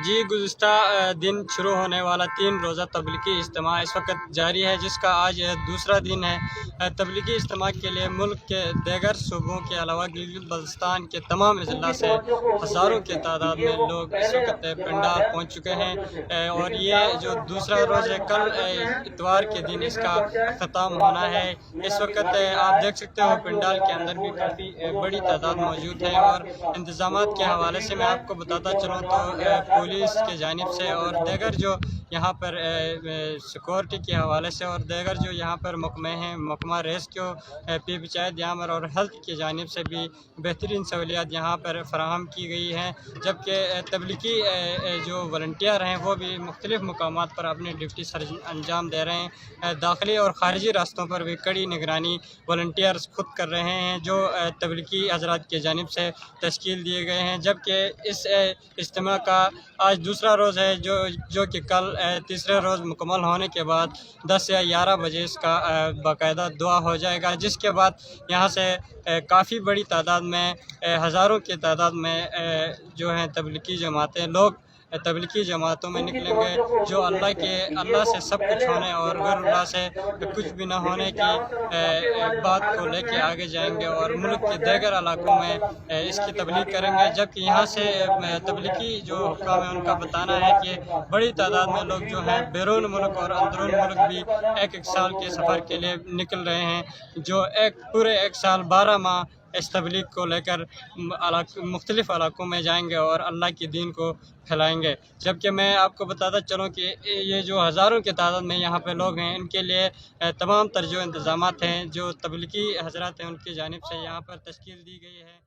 जी गुज़िस्ता दिन शुरू होने वाला 3 रोज़ा तबलीगी इज्तिमा इस वक्त जारी है, जिसका आज दूसरा दिन है। तबलीगी इज्तिमा के लिए मुल्क के दीगर सूबों के अलावा गिलगित बल्तिस्तान के तमाम अजला से हज़ारों की तादाद में लोग इस वक्त पंडाल पहुँच चुके हैं और ये जो दूसरा रोज़ है, कल इतवार के दिन इसका ख़त्म होना है। इस वक्त आप देख सकते हो पंडाल के अंदर भी काफ़ी बड़ी तादाद मौजूद है और इंतज़ामात के हवाले से मैं आपको बताता चलूँ तो पुलिस के जानिब से और दीगर जो यहाँ पर सिक्योरिटी के हवाले से और दीगर जो यहाँ पर महकमे हैं, महकमा रेस्क्यू, पी पंचायत यामर और हेल्थ की जानिब से भी बेहतरीन सहूलियात यहाँ पर फराहम की गई हैं। जबकि तबलीगी जो वॉलंटियर हैं वो भी मुख्तलिफ मकामात पर अपनी ड्यूटी सर अंजाम दे रहे हैं। दाखिली और ख़ारिजी रास्तों पर भी कड़ी निगरानी वॉलंटियर्स खुद कर रहे हैं, जो तबलीगी हज़रात की जानिब से तश्कील दिए गए हैं। जबकि इस इज्तिमा का आज दूसरा रोज़ है, जो कि कल तीसरे रोज़ मुकम्मल होने के बाद 10 या 11 बजे इसका बाकायदा दुआ हो जाएगा, जिसके बाद यहाँ से काफ़ी बड़ी तादाद में हज़ारों की तादाद में जो हैं तबलीगी जमातें लोग तबलीगी जमातों में निकलेंगे, जो अल्लाह से सब कुछ होने और गैरुल्लाह से कुछ भी ना होने की बात को लेके आगे जाएंगे और मुल्क के दीगर इलाकों में इसकी तबलीग करेंगे। जबकि यहाँ से तबलीगी जो हुक्काम है उनका बताना है कि बड़ी तादाद में लोग जो हैं बैरून मुल्क और अंदरून मुल्क भी एक साल के सफ़र के लिए निकल रहे हैं, जो पूरे एक साल 12 माह इस तबलीग को लेकर मुख्तलिफ़ इलाकों में जाएंगे और अल्लाह के दीन को फैलाएंगे। जबकि मैं आपको बताता चलूँ कि ये जो हज़ारों की तादाद में यहाँ पे लोग हैं, इनके लिए तमाम तर जो इंतज़ामात हैं, जो तबलीगी हज़रात हैं उनकी जानिब से यहाँ पर तश्कील दी गई है।